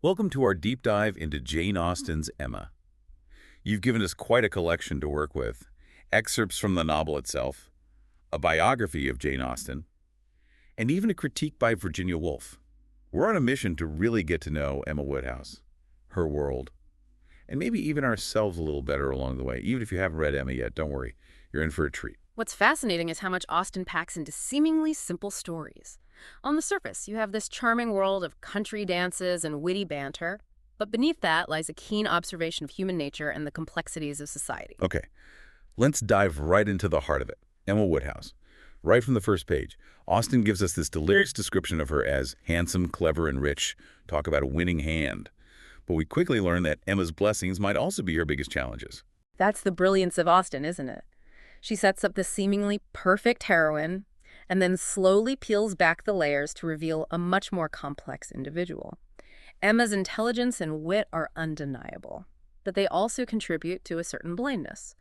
Welcome to our deep dive into Jane Austen's Emma. You've given us quite a collection to work with, excerpts from the novel itself, a biography of Jane Austen, and even a critique by Virginia Woolf. We're on a mission to really get to know Emma Woodhouse, her world, and maybe even ourselves a little better along the way. Even if you haven't read Emma yet, don't worry, you're in for a treat. What's fascinating is how much Austen packs into seemingly simple stories. On the surface, you have this charming world of country dances and witty banter, but beneath that lies a keen observation of human nature and the complexities of society. Okay, let's dive right into the heart of it. Emma Woodhouse. Right from the first page, Austen gives us this delirious description of her as handsome, clever, and rich. Talk about a winning hand. But we quickly learn that Emma's blessings might also be her biggest challenges. That's the brilliance of Austen, isn't it? She sets up this seemingly perfect heroine and then slowly peels back the layers to reveal a much more complex individual. Emma's intelligence and wit are undeniable, but they also contribute to a certain blindness,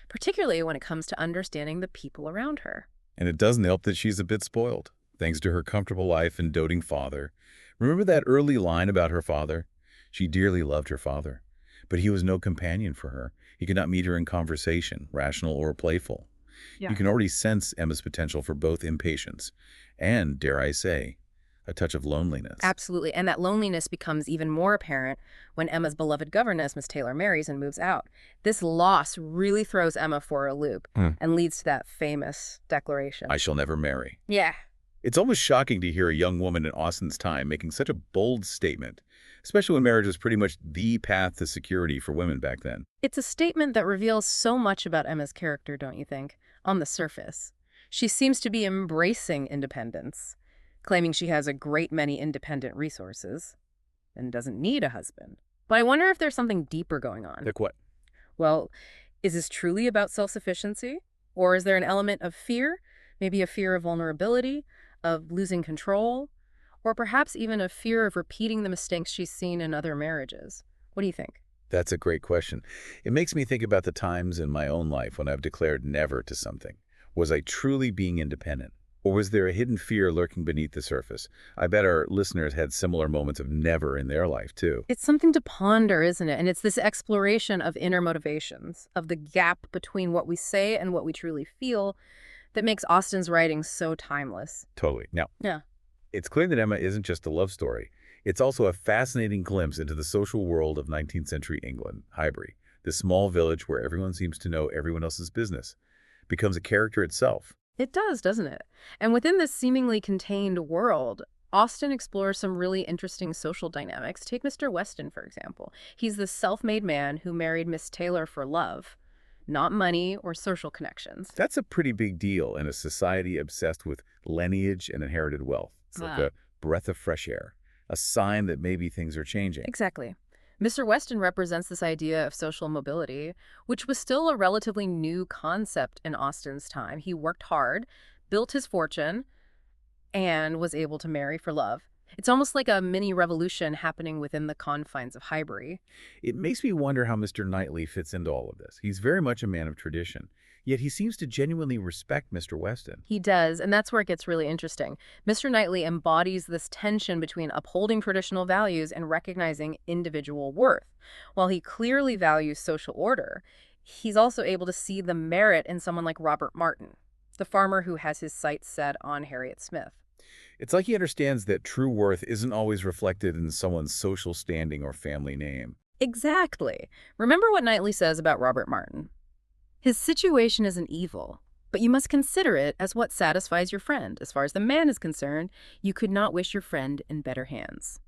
particularly when it comes to understanding the people around her. And it doesn't help that she's a bit spoiled, thanks to her comfortable life and doting father. Remember that early line about her father? She dearly loved her father, but he was no companion for her. He could not meet her in conversation, rational or playful. Yeah. You can already sense Emma's potential for both impatience and, dare I say, a touch of loneliness. Absolutely, and that loneliness becomes even more apparent when Emma's beloved governess, Miss Taylor, marries and moves out. This loss really throws Emma for a loop and leads to that famous declaration. I shall never marry. Yeah. It's almost shocking to hear a young woman in Austen's time making such a bold statement, especially when marriage was pretty much the path to security for women back then. It's a statement that reveals so much about Emma's character, don't you think? On the surface, she seems to be embracing independence, claiming she has a great many independent resources and doesn't need a husband. But I wonder if there's something deeper going on. Like what? Well, is this truly about self-sufficiency? Or is there an element of fear? Maybe a fear of vulnerability, of losing control, or perhaps even a fear of repeating the mistakes she's seen in other marriages? What do you think? That's a great question. It makes me think about the times in my own life when I've declared never to something. Was I truly being independent? Or was there a hidden fear lurking beneath the surface? I bet our listeners had similar moments of never in their life, too. It's something to ponder, isn't it? And it's this exploration of inner motivations, of the gap between what we say and what we truly feel, that makes Austen's writing so timeless. Totally. Now, Yeah. it's clear that Emma isn't just a love story. It's also a fascinating glimpse into the social world of 19th century England. Highbury, this small village where everyone seems to know everyone else's business, becomes a character itself. It does, doesn't it? And within this seemingly contained world, Austen explores some really interesting social dynamics. Take Mr. Weston, for example. He's the self-made man who married Miss Taylor for love, not money or social connections. That's a pretty big deal in a society obsessed with lineage and inherited wealth. It's like a breath of fresh air, a sign that maybe things are changing. Exactly. Mr. Weston represents this idea of social mobility, which was still a relatively new concept in Austen's time. He worked hard, built his fortune, and was able to marry for love. It's almost like a mini revolution happening within the confines of Highbury. It makes me wonder how Mr. Knightley fits into all of this. He's very much a man of tradition, yet he seems to genuinely respect Mr. Weston. He does, and that's where it gets really interesting. Mr. Knightley embodies this tension between upholding traditional values and recognizing individual worth. While he clearly values social order, he's also able to see the merit in someone like Robert Martin, the farmer who has his sights set on Harriet Smith. It's like he understands that true worth isn't always reflected in someone's social standing or family name. Exactly. Remember what Knightley says about Robert Martin. His situation isn't evil, but you must consider it as what satisfies your friend. As far as the man is concerned, you could not wish your friend in better hands.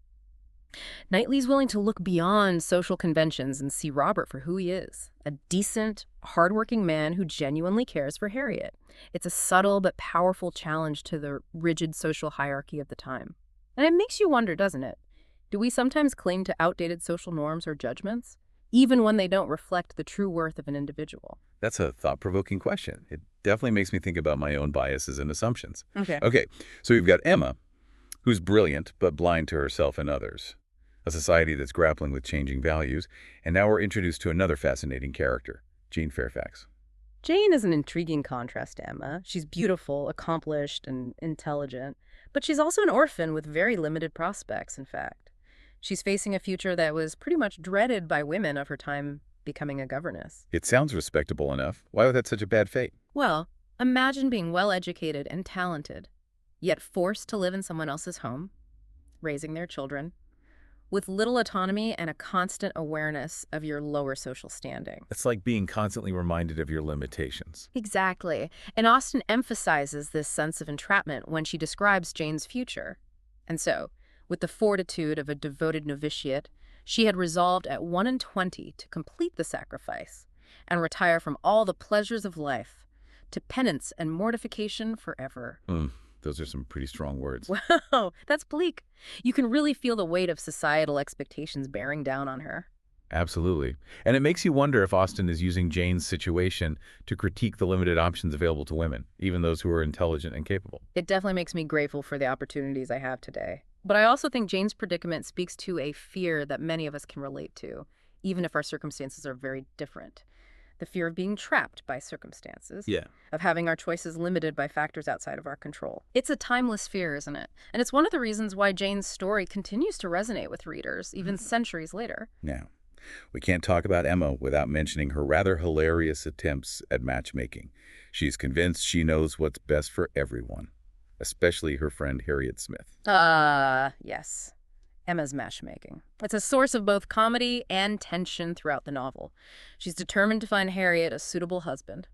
Knightley's willing to look beyond social conventions and see Robert for who he is, a decent, hardworking man who genuinely cares for Harriet. It's a subtle but powerful challenge to the rigid social hierarchy of the time. And it makes you wonder, doesn't it? Do we sometimes cling to outdated social norms or judgments, even when they don't reflect the true worth of an individual? That's a thought-provoking question. It definitely makes me think about my own biases and assumptions. Okay. Okay, so we've got Emma, who's brilliant but blind to herself and others, a society that's grappling with changing values, and now we're introduced to another fascinating character, Jane Fairfax. Jane is an intriguing contrast to Emma. She's beautiful, accomplished, and intelligent, but she's also an orphan with very limited prospects, in fact. She's facing a future that was pretty much dreaded by women of her time becoming a governess. It sounds respectable enough. Why would that such a bad fate? Well, imagine being well-educated and talented, yet forced to live in someone else's home, raising their children, with little autonomy and a constant awareness of your lower social standing. It's like being constantly reminded of your limitations. Exactly. And Austen emphasizes this sense of entrapment when she describes Jane's future. And so, with the fortitude of a devoted novitiate, she had resolved at 21 to complete the sacrifice and retire from all the pleasures of life to penance and mortification forever. Those are some pretty strong words. Wow, that's bleak. You can really feel the weight of societal expectations bearing down on her. Absolutely. And it makes you wonder if Austen is using Jane's situation to critique the limited options available to women, even those who are intelligent and capable. It definitely makes me grateful for the opportunities I have today. But I also think Jane's predicament speaks to a fear that many of us can relate to, even if our circumstances are very different. The fear of being trapped by circumstances, Yeah. of having our choices limited by factors outside of our control. It's a timeless fear, isn't it? And it's one of the reasons why Jane's story continues to resonate with readers, even centuries later. Now, we can't talk about Emma without mentioning her rather hilarious attempts at matchmaking. She's convinced she knows what's best for everyone, especially her friend Harriet Smith. Yes. Emma's matchmaking. It's a source of both comedy and tension throughout the novel. She's determined to find Harriet a suitable husband.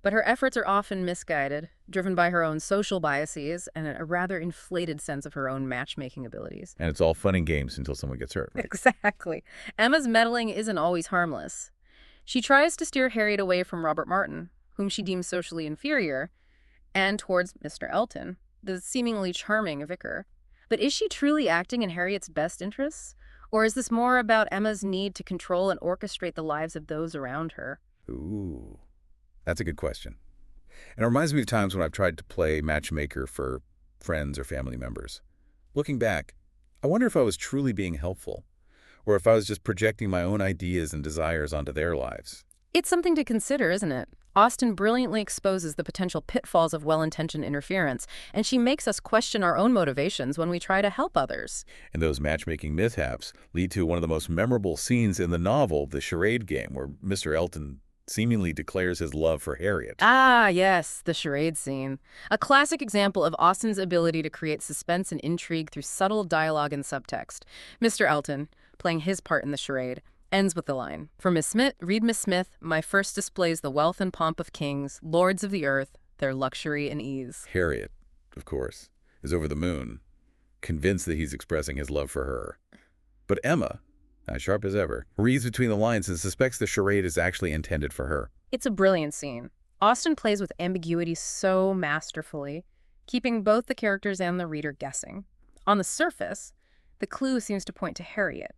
But her efforts are often misguided, driven by her own social biases and a rather inflated sense of her own matchmaking abilities. And it's all fun and games until someone gets hurt, right? Exactly. Emma's meddling isn't always harmless. She tries to steer Harriet away from Robert Martin, whom she deems socially inferior, and towards Mr. Elton, the seemingly charming vicar. But is she truly acting in Harriet's best interests? Or is this more about Emma's need to control and orchestrate the lives of those around her? Ooh, that's a good question. And it reminds me of times when I've tried to play matchmaker for friends or family members. Looking back, I wonder if I was truly being helpful, or if I was just projecting my own ideas and desires onto their lives. It's something to consider, isn't it? Austen brilliantly exposes the potential pitfalls of well-intentioned interference, and she makes us question our own motivations when we try to help others. And those matchmaking mishaps lead to one of the most memorable scenes in the novel, the charade game, where Mr. Elton seemingly declares his love for Harriet. Ah, yes, the charade scene. A classic example of Austen's ability to create suspense and intrigue through subtle dialogue and subtext. Mr. Elton, playing his part in the charade, ends with the line, "For Miss Smith, read Miss Smith, my first displays the wealth and pomp of kings, lords of the earth, their luxury and ease." Harriet, of course, is over the moon, convinced that he's expressing his love for her. But Emma, as sharp as ever, reads between the lines and suspects the charade is actually intended for her. It's a brilliant scene. Austen plays with ambiguity so masterfully, keeping both the characters and the reader guessing. On the surface, the clue seems to point to Harriet.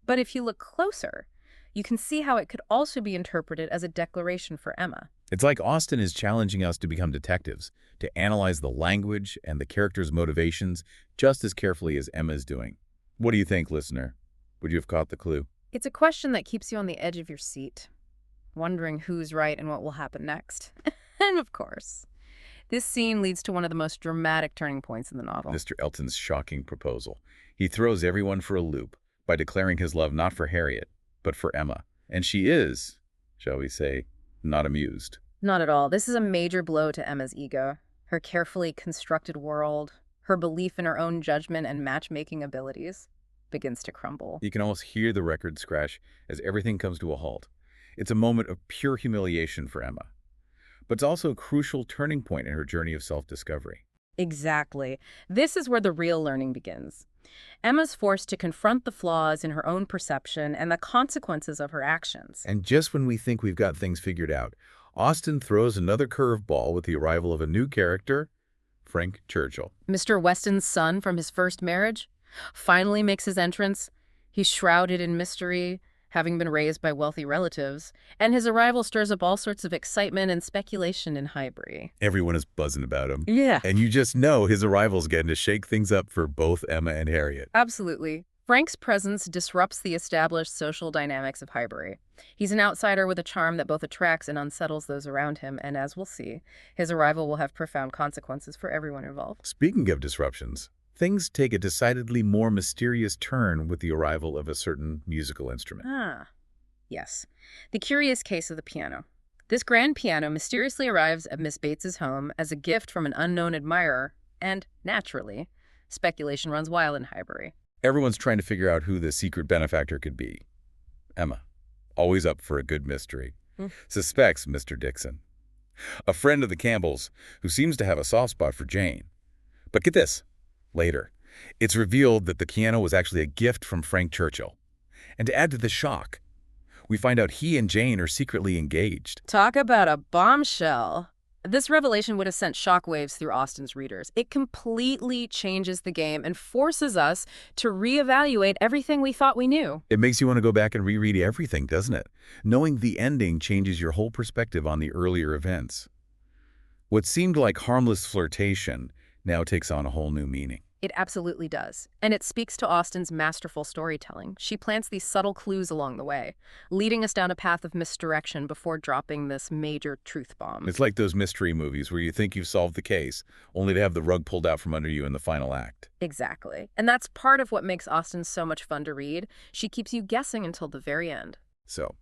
But if you look closer, you can see how it could also be interpreted as a declaration for Emma. It's like Austen is challenging us to become detectives, to analyze the language and the characters' motivations just as carefully as Emma is doing. What do you think, listener? Would you have caught the clue? It's a question that keeps you on the edge of your seat, wondering who's right and what will happen next. And of course, this scene leads to one of the most dramatic turning points in the novel. Mr. Elton's shocking proposal. He throws everyone for a loop by declaring his love not for Harriet, but for Emma. And she is, shall we say, not amused. Not at all. This is a major blow to Emma's ego, her carefully constructed world, her belief in her own judgment and matchmaking abilities begins to crumble. You can almost hear the record scratch as everything comes to a halt. It's a moment of pure humiliation for Emma. But it's also a crucial turning point in her journey of self-discovery. Exactly. This is where the real learning begins. Emma's forced to confront the flaws in her own perception and the consequences of her actions. And just when we think we've got things figured out, Austen throws another curveball with the arrival of a new character, Frank Churchill. Mr. Weston's son from his first marriage finally makes his entrance. He's shrouded in mystery, having been raised by wealthy relatives, and his arrival stirs up all sorts of excitement and speculation in Highbury. Everyone is buzzing about him. Yeah. And you just know his arrival's getting to shake things up for both Emma and Harriet. Absolutely. Frank's presence disrupts the established social dynamics of Highbury. He's an outsider with a charm that both attracts and unsettles those around him, and as we'll see, his arrival will have profound consequences for everyone involved. Speaking of disruptions, things take a decidedly more mysterious turn with the arrival of a certain musical instrument. Ah, yes. The curious case of the piano. This grand piano mysteriously arrives at Miss Bates's home as a gift from an unknown admirer, and, naturally, speculation runs wild in Highbury. Everyone's trying to figure out who the secret benefactor could be. Emma, always up for a good mystery, suspects Mr. Dixon, a friend of the Campbells who seems to have a soft spot for Jane. But get this, later, it's revealed that the piano was actually a gift from Frank Churchill. And to add to the shock, we find out he and Jane are secretly engaged. Talk about a bombshell. This revelation would have sent shockwaves through Austen's readers. It completely changes the game and forces us to reevaluate everything we thought we knew. It makes you want to go back and reread everything, doesn't it? Knowing the ending changes your whole perspective on the earlier events. What seemed like harmless flirtation now takes on a whole new meaning. It absolutely does. And it speaks to Austen's masterful storytelling. She plants these subtle clues along the way, leading us down a path of misdirection before dropping this major truth bomb. It's like those mystery movies where you think you've solved the case, only to have the rug pulled out from under you in the final act. Exactly. And that's part of what makes Austen so much fun to read. She keeps you guessing until the very end. So,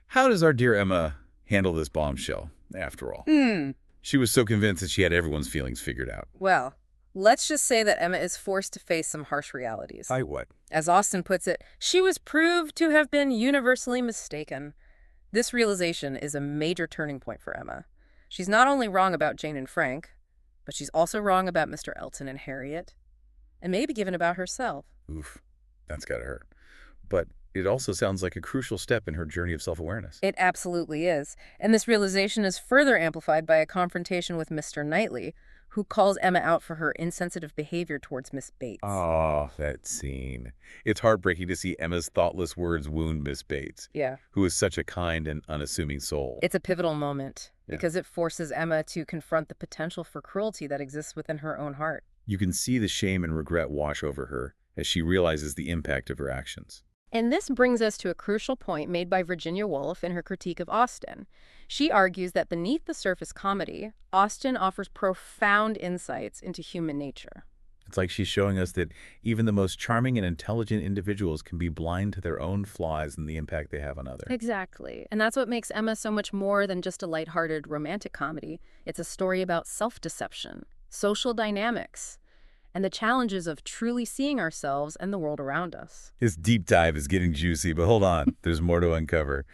how does our dear Emma handle this bombshell, after all? She was so convinced that she had everyone's feelings figured out. Well, let's just say that Emma is forced to face some harsh realities. What? As Austen puts it, she was proved to have been universally mistaken. This realization is a major turning point for Emma. She's not only wrong about Jane and Frank, but she's also wrong about Mr. Elton and Harriet, and maybe even about herself. Oof, that's gotta hurt. But it also sounds like a crucial step in her journey of self-awareness. It absolutely is. And this realization is further amplified by a confrontation with Mr. Knightley, who calls Emma out for her insensitive behavior towards Miss Bates. Oh, that scene. It's heartbreaking to see Emma's thoughtless words wound Miss Bates, Yeah. who is such a kind and unassuming soul. It's a pivotal moment Yeah. because it forces Emma to confront the potential for cruelty that exists within her own heart. You can see the shame and regret wash over her as she realizes the impact of her actions. And this brings us to a crucial point made by Virginia Woolf in her critique of Austen. She argues that beneath the surface comedy, Austen offers profound insights into human nature. It's like she's showing us that even the most charming and intelligent individuals can be blind to their own flaws and the impact they have on others. Exactly. And that's what makes Emma so much more than just a lighthearted romantic comedy. It's a story about self-deception, social dynamics, and the challenges of truly seeing ourselves and the world around us. This deep dive is getting juicy, but hold on, there's more to uncover.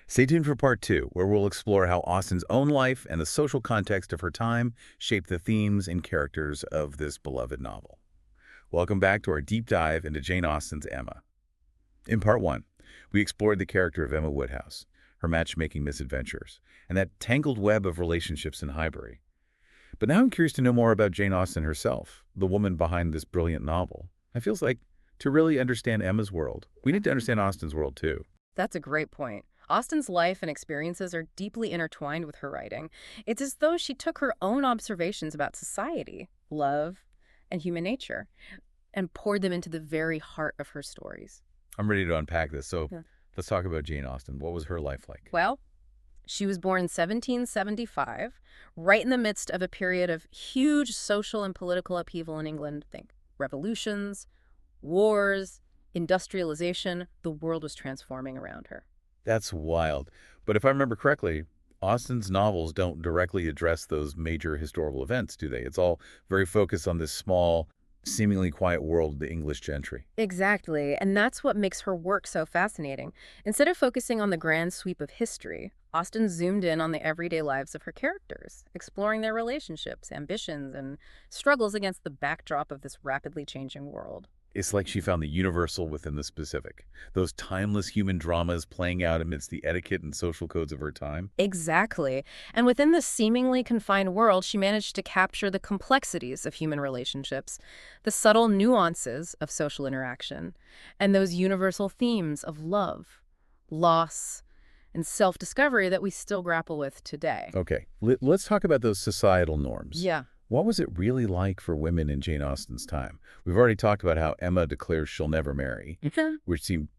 Stay tuned for part 2, where we'll explore how Austen's own life and the social context of her time shape the themes and characters of this beloved novel. Welcome back to our deep dive into Jane Austen's Emma. In part 1, we explored the character of Emma Woodhouse, her matchmaking misadventures, and that tangled web of relationships in Highbury. But now I'm curious to know more about Jane Austen herself, the woman behind this brilliant novel. It feels like to really understand Emma's world, we need to understand Austen's world too. That's a great point. Austen's life and experiences are deeply intertwined with her writing. It's as though she took her own observations about society, love, and human nature, and poured them into the very heart of her stories. I'm ready to unpack this, so Yeah. let's talk about Jane Austen. What was her life like? Well, she was born in 1775, right in the midst of a period of huge social and political upheaval in England. Think revolutions, wars, industrialization. The world was transforming around her. That's wild. But if I remember correctly, Austen's novels don't directly address those major historical events, do they? It's all very focused on this small, seemingly quiet world of the English gentry. Exactly, and that's what makes her work so fascinating. Instead of focusing on the grand sweep of history, Austen zoomed in on the everyday lives of her characters, exploring their relationships, ambitions, and struggles against the backdrop of this rapidly changing world. It's like she found the universal within the specific, those timeless human dramas playing out amidst the etiquette and social codes of her time. Exactly. And within this seemingly confined world, she managed to capture the complexities of human relationships, the subtle nuances of social interaction, and those universal themes of love, loss, and self-discovery that we still grapple with today. Okay, let's talk about those societal norms. Yeah. What was it really like for women in Jane Austen's time? We've already talked about how Emma declares she'll never marry, which seemed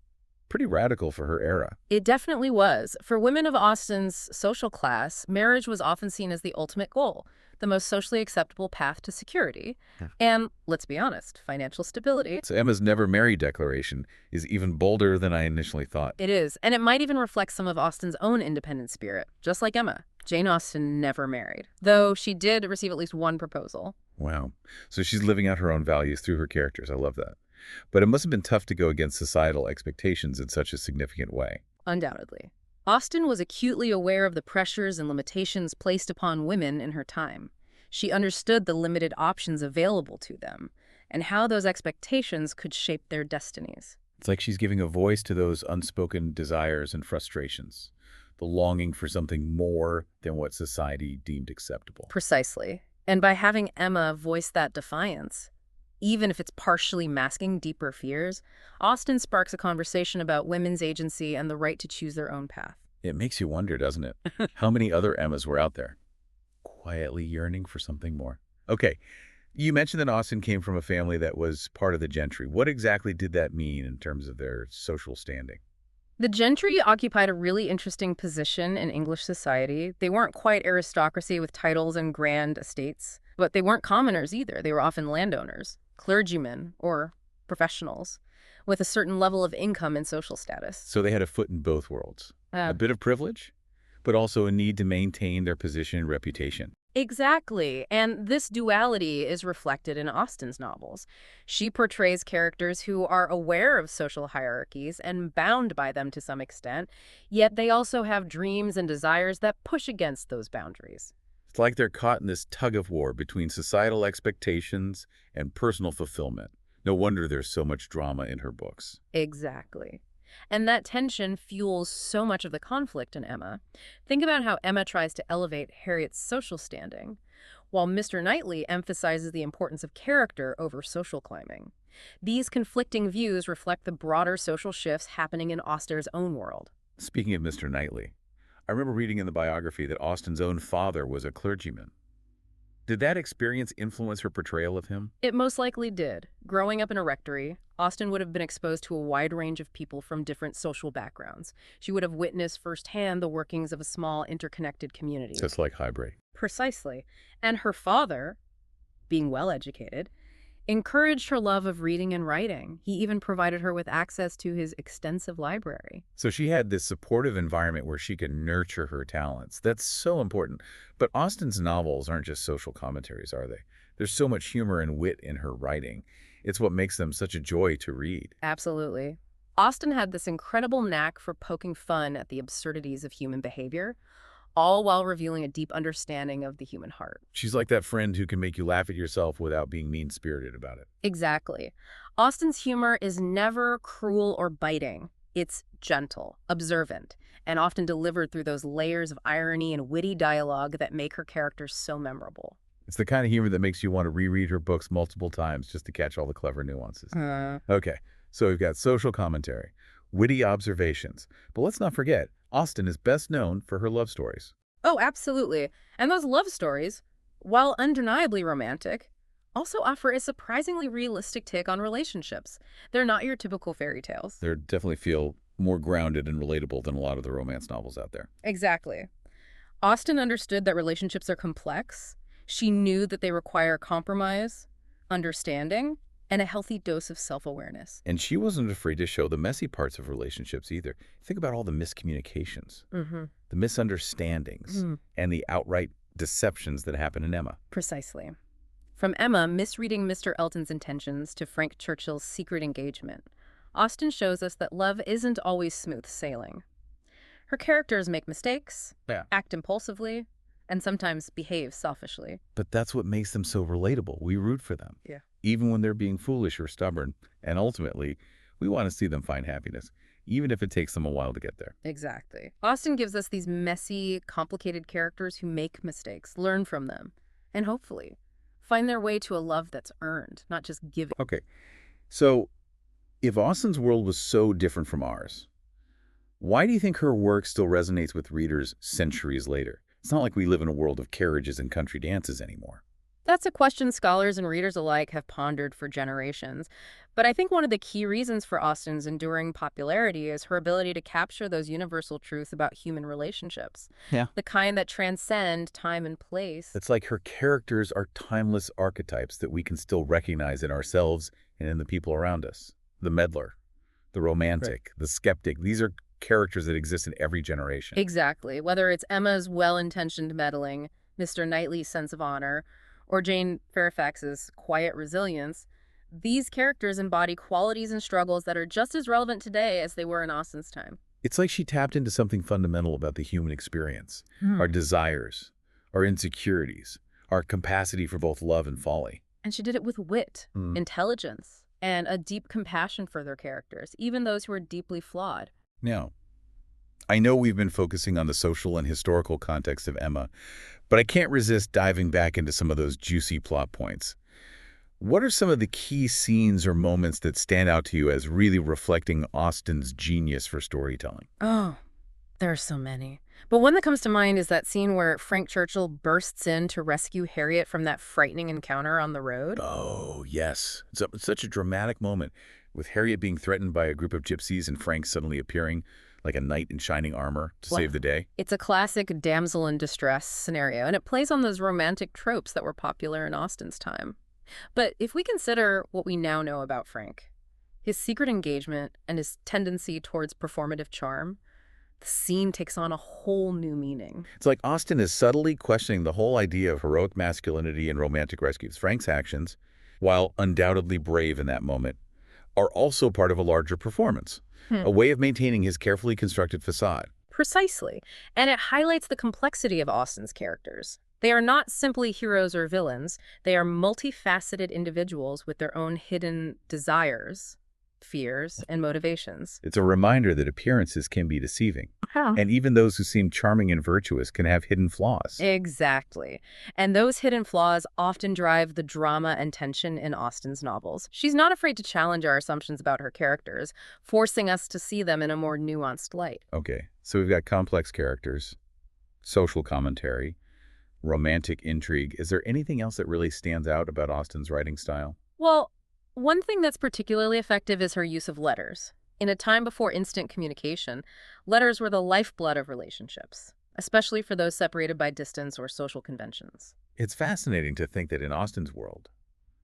pretty radical for her era. It definitely was. For women of Austen's social class, marriage was often seen as the ultimate goal, the most socially acceptable path to security. Hmm. And, let's be honest, financial stability. So Emma's never married declaration is even bolder than I initially thought. It is, and it might even reflect some of Austen's own independent spirit, just like Emma. Jane Austen never married, though she did receive at least one proposal. Wow. So she's living out her own values through her characters. I love that. But it must have been tough to go against societal expectations in such a significant way. Undoubtedly. Austen was acutely aware of the pressures and limitations placed upon women in her time. She understood the limited options available to them, and how those expectations could shape their destinies. It's like she's giving a voice to those unspoken desires and frustrations, the longing for something more than what society deemed acceptable. Precisely. And by having Emma voice that defiance, even if it's partially masking deeper fears, Austen sparks a conversation about women's agency and the right to choose their own path. It makes you wonder, doesn't it? How many other Emmas were out there, quietly yearning for something more? Okay, you mentioned that Austen came from a family that was part of the gentry. What exactly did that mean in terms of their social standing? The gentry occupied a really interesting position in English society. They weren't quite aristocracy with titles and grand estates, but they weren't commoners either. They were often landowners, clergymen, or professionals with a certain level of income and social status. So they had a foot in both worlds. Uh, A bit of privilege, but also a need to maintain their position and reputation. Exactly, and this duality is reflected in Austen's novels. She portrays characters who are aware of social hierarchies and bound by them to some extent, yet they also have dreams and desires that push against those boundaries. It's like they're caught in this tug-of-war between societal expectations and personal fulfillment. No wonder there's so much drama in her books. Exactly. And that tension fuels so much of the conflict in Emma. Think about how Emma tries to elevate Harriet's social standing, while Mr. Knightley emphasizes the importance of character over social climbing. These conflicting views reflect the broader social shifts happening in Austen's own world. Speaking of Mr. Knightley, I remember reading in the biography that Austen's own father was a clergyman. Did that experience influence her portrayal of him? It most likely did. Growing up in a rectory, Austen would have been exposed to a wide range of people from different social backgrounds. She would have witnessed firsthand the workings of a small, interconnected community. Just like Highbury. Precisely. And her father, being well-educated, encouraged her love of reading and writing. He even provided her with access to his extensive library. So she had this supportive environment where she could nurture her talents. That's so important. But Austen's novels aren't just social commentaries, are they? There's so much humor and wit in her writing. It's what makes them such a joy to read. Absolutely. Austen had this incredible knack for poking fun at the absurdities of human behavior, all while revealing a deep understanding of the human heart. She's like that friend who can make you laugh at yourself without being mean-spirited about it. Exactly. Austen's humor is never cruel or biting. It's gentle, observant, and often delivered through those layers of irony and witty dialogue that make her characters so memorable. It's the kind of humor that makes you want to reread her books multiple times just to catch all the clever nuances. Okay, so we've got social commentary, witty observations. But let's not forget, Austen is best known for her love stories. Oh, absolutely. And those love stories, while undeniably romantic, also offer a surprisingly realistic take on relationships. They're not your typical fairy tales. They definitely feel more grounded and relatable than a lot of the romance novels out there. Exactly. Austen understood that relationships are complex. She knew that they require compromise, understanding, and a healthy dose of self-awareness. And she wasn't afraid to show the messy parts of relationships either. Think about all the miscommunications, the misunderstandings, and the outright deceptions that happen in Emma. Precisely. From Emma misreading Mr. Elton's intentions to Frank Churchill's secret engagement, Austen shows us that love isn't always smooth sailing. Her characters make mistakes, act impulsively, and sometimes behave selfishly. But that's what makes them so relatable. We root for them. Yeah. Even when they're being foolish or stubborn. And ultimately, we want to see them find happiness, even if it takes them a while to get there. Exactly. Austen gives us these messy, complicated characters who make mistakes, learn from them, and hopefully find their way to a love that's earned, not just given. Okay, so if Austen's world was so different from ours, why do you think her work still resonates with readers centuries later? It's not like we live in a world of carriages and country dances anymore. That's a question scholars and readers alike have pondered for generations. But I think one of the key reasons for Austen's enduring popularity is her ability to capture those universal truths about human relationships, Yeah. the kind that transcend time and place. It's like her characters are timeless archetypes that we can still recognize in ourselves and in the people around us. The meddler, the romantic, the skeptic. These are characters that exist in every generation. Exactly. Whether it's Emma's well-intentioned meddling, Mr. Knightley's sense of honor, or Jane Fairfax's quiet resilience, these characters embody qualities and struggles that are just as relevant today as they were in Austen's time. It's like she tapped into something fundamental about the human experience, our desires, our insecurities, our capacity for both love and folly. And she did it with wit, intelligence, and a deep compassion for their characters, even those who are deeply flawed. Now, I know we've been focusing on the social and historical context of Emma, but I can't resist diving back into some of those juicy plot points. What are some of the key scenes or moments that stand out to you as really reflecting Austen's genius for storytelling? Oh, there are so many. But one that comes to mind is that scene where Frank Churchill bursts in to rescue Harriet from that frightening encounter on the road. Oh, yes. It's such a dramatic moment, with Harriet being threatened by a group of gypsies and Frank suddenly appearing like a knight in shining armor to save the day. It's a classic damsel in distress scenario, and it plays on those romantic tropes that were popular in Austen's time. But if we consider what we now know about Frank, his secret engagement and his tendency towards performative charm, the scene takes on a whole new meaning. It's like Austen is subtly questioning the whole idea of heroic masculinity and romantic rescues. Frank's actions, while undoubtedly brave in that moment, are also part of a larger performance, a way of maintaining his carefully constructed facade. Precisely. And it highlights the complexity of Austen's characters. They are not simply heroes or villains. They are multifaceted individuals with their own hidden desires, fears, and motivations. It's a reminder that appearances can be deceiving, Huh. and even those who seem charming and virtuous can have hidden flaws. Exactly. And those hidden flaws often drive the drama and tension in Austen's novels. She's not afraid to challenge our assumptions about her characters, forcing us to see them in a more nuanced light. Okay, so we've got complex characters, social commentary, romantic intrigue. Is there anything else that really stands out about Austen's writing style? Well, one thing that's particularly effective is her use of letters. In a time before instant communication, letters were the lifeblood of relationships, especially for those separated by distance or social conventions. It's fascinating to think that in Austen's world,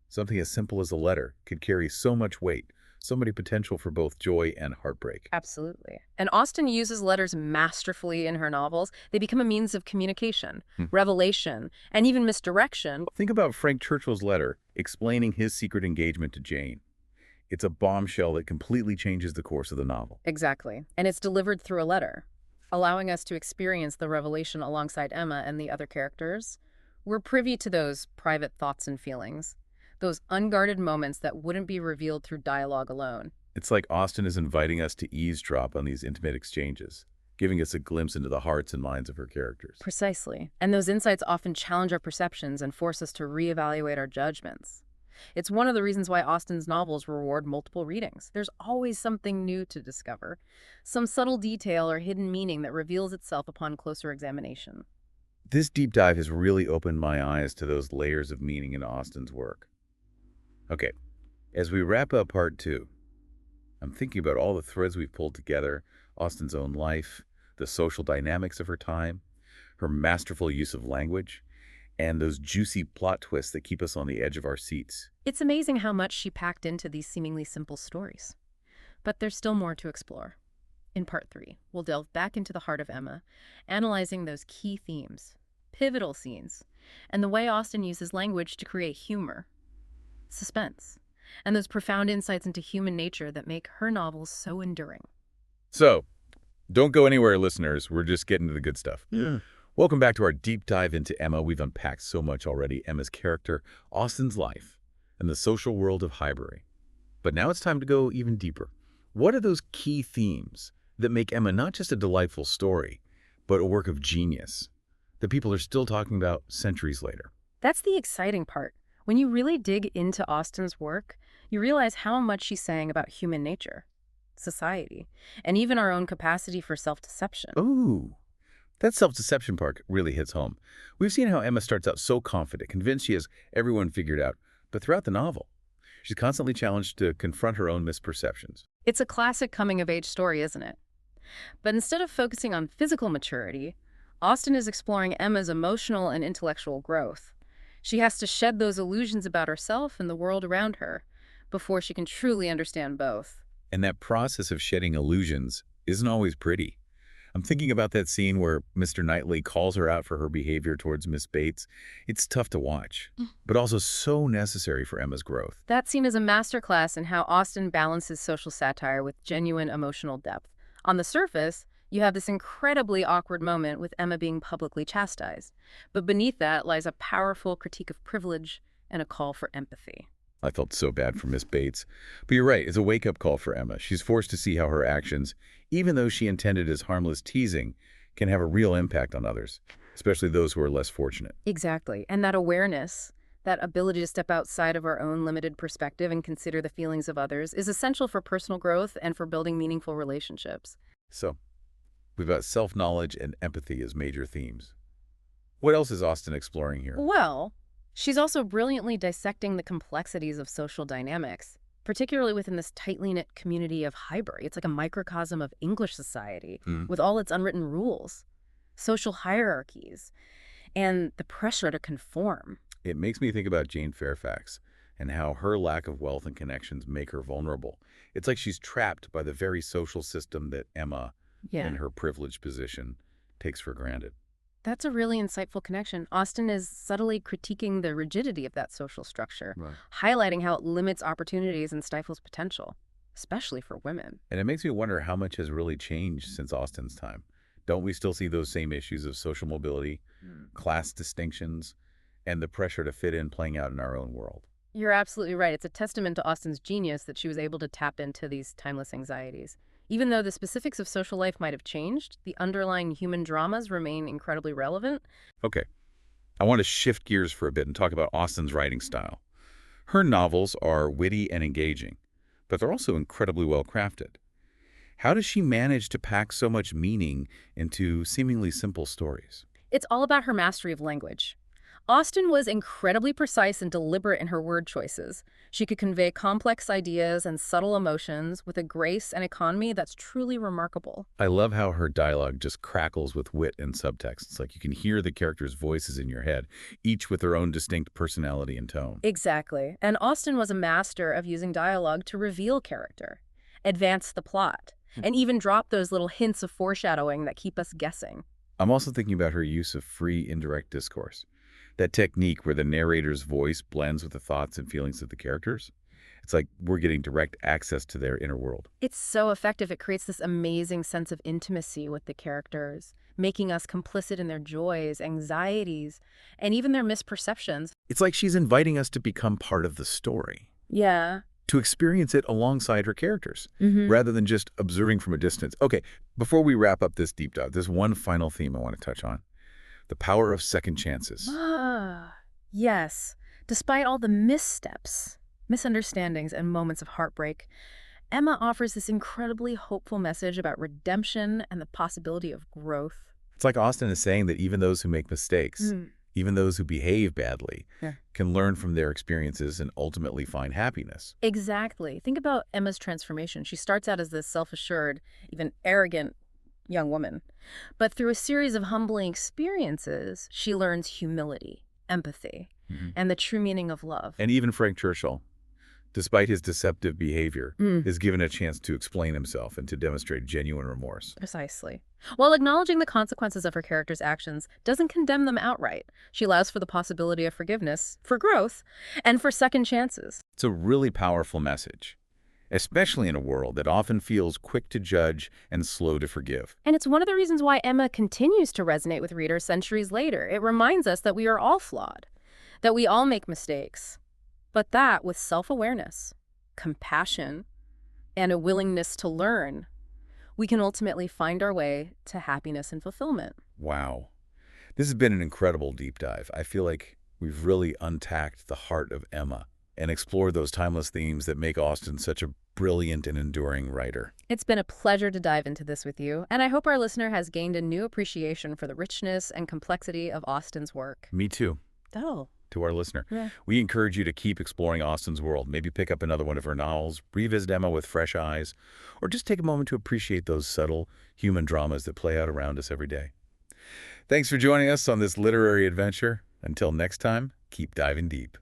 something as simple as a letter could carry so much weight, so many potential for both joy and heartbreak. Absolutely. And Austen uses letters masterfully in her novels. They become a means of communication, revelation, and even misdirection. Think about Frank Churchill's letter explaining his secret engagement to Jane. It's a bombshell that completely changes the course of the novel. Exactly. And it's delivered through a letter, allowing us to experience the revelation alongside Emma and the other characters. We're privy to those private thoughts and feelings, those unguarded moments that wouldn't be revealed through dialogue alone. It's like Austen is inviting us to eavesdrop on these intimate exchanges, giving us a glimpse into the hearts and minds of her characters. Precisely. And those insights often challenge our perceptions and force us to reevaluate our judgments. It's one of the reasons why Austen's novels reward multiple readings. There's always something new to discover, some subtle detail or hidden meaning that reveals itself upon closer examination. This deep dive has really opened my eyes to those layers of meaning in Austen's work. Okay, as we wrap up part 2, I'm thinking about all the threads we've pulled together, Austen's own life, the social dynamics of her time, her masterful use of language, and those juicy plot twists that keep us on the edge of our seats. It's amazing how much she packed into these seemingly simple stories. But there's still more to explore. In part 3, we'll delve back into the heart of Emma, analyzing those key themes, pivotal scenes, and the way Austen uses language to create humor, suspense, and those profound insights into human nature that make her novels so enduring. So, don't go anywhere, listeners. We're just getting to the good stuff. Yeah. Welcome back to our deep dive into Emma. We've unpacked so much already. Emma's character, Austen's life, and the social world of Highbury. But now it's time to go even deeper. What are those key themes that make Emma not just a delightful story, but a work of genius that people are still talking about centuries later? That's the exciting part. When you really dig into Austen's work, you realize how much she's saying about human nature, society, and even our own capacity for self-deception. Ooh, That self-deception part really hits home. We've seen how Emma starts out so confident, convinced she has everyone figured out, but throughout the novel, she's constantly challenged to confront her own misperceptions. It's a classic coming-of-age story, isn't it? But instead of focusing on physical maturity, Austen is exploring Emma's emotional and intellectual growth. She has to shed those illusions about herself and the world around her before she can truly understand both. And that process of shedding illusions isn't always pretty. I'm thinking about that scene where Mr. Knightley calls her out for her behavior towards Miss Bates. It's tough to watch, but also so necessary for Emma's growth. That scene is a masterclass in how Austen balances social satire with genuine emotional depth. On the surface, you have this incredibly awkward moment with Emma being publicly chastised, but beneath that lies a powerful critique of privilege and a call for empathy. I felt so bad for Miss Bates. But you're right, it's a wake-up call for Emma. She's forced to see how her actions, even though she intended as harmless teasing, can have a real impact on others, especially those who are less fortunate. Exactly. And that awareness, that ability to step outside of our own limited perspective and consider the feelings of others, is essential for personal growth and for building meaningful relationships. So, we've got self-knowledge and empathy as major themes. What else is Austen exploring here? Well, she's also brilliantly dissecting the complexities of social dynamics, particularly within this tightly knit community of Highbury. It's like a microcosm of English society with all its unwritten rules, social hierarchies, and the pressure to conform. It makes me think about Jane Fairfax and how her lack of wealth and connections make her vulnerable. It's like she's trapped by the very social system that Emma, in her privileged position, takes for granted. That's a really insightful connection. Austen is subtly critiquing the rigidity of that social structure, highlighting how it limits opportunities and stifles potential, especially for women. And it makes me wonder how much has really changed since Austen's time. Don't we still see those same issues of social mobility, class distinctions, and the pressure to fit in playing out in our own world? You're absolutely right. It's a testament to Austen's genius that she was able to tap into these timeless anxieties. Even though the specifics of social life might have changed, the underlying human dramas remain incredibly relevant. Okay, I want to shift gears for a bit and talk about Austen's writing style. Her novels are witty and engaging, but they're also incredibly well crafted. How does she manage to pack so much meaning into seemingly simple stories? It's all about her mastery of language. Austen was incredibly precise and deliberate in her word choices. She could convey complex ideas and subtle emotions with a grace and economy that's truly remarkable. I love how her dialogue just crackles with wit and subtext. It's like you can hear the characters' voices in your head, each with their own distinct personality and tone. Exactly. And Austen was a master of using dialogue to reveal character, advance the plot, and even drop those little hints of foreshadowing that keep us guessing. I'm also thinking about her use of free, indirect discourse. That technique where the narrator's voice blends with the thoughts and feelings of the characters. It's like we're getting direct access to their inner world. It's so effective. It creates this amazing sense of intimacy with the characters, making us complicit in their joys, anxieties, and even their misperceptions. It's like she's inviting us to become part of the story. Yeah. To experience it alongside her characters, rather than just observing from a distance. Okay, before we wrap up this deep dive, there's one final theme I want to touch on. The power of second chances. Yes. Despite all the missteps, misunderstandings, and moments of heartbreak, Emma offers this incredibly hopeful message about redemption and the possibility of growth. It's like Austen is saying that even those who make mistakes, even those who behave badly, can learn from their experiences and ultimately find happiness. Exactly. Think about Emma's transformation. She starts out as this self-assured, even arrogant young woman. But through a series of humbling experiences, she learns humility, empathy, and the true meaning of love. And even Frank Churchill, despite his deceptive behavior, is given a chance to explain himself and to demonstrate genuine remorse. Precisely. While acknowledging the consequences of her character's actions doesn't condemn them outright, she allows for the possibility of forgiveness, for growth, and for second chances. It's a really powerful message, especially in a world that often feels quick to judge and slow to forgive. And it's one of the reasons why Emma continues to resonate with readers centuries later. It reminds us that we are all flawed, that we all make mistakes, but that with self-awareness, compassion, and a willingness to learn, we can ultimately find our way to happiness and fulfillment. Wow. This has been an incredible deep dive. I feel like we've really untacked the heart of Emma and explored those timeless themes that make Austen such a brilliant and enduring writer. It's been a pleasure to dive into this with you, and I hope our listener has gained a new appreciation for the richness and complexity of Austen's work. Me too. Oh. To our listener, Yeah. we encourage you to keep exploring Austen's world. Maybe pick up another one of her novels, revisit Emma with fresh eyes, or just take a moment to appreciate those subtle human dramas that play out around us every day. Thanks for joining us on this literary adventure. Until next time, keep diving deep.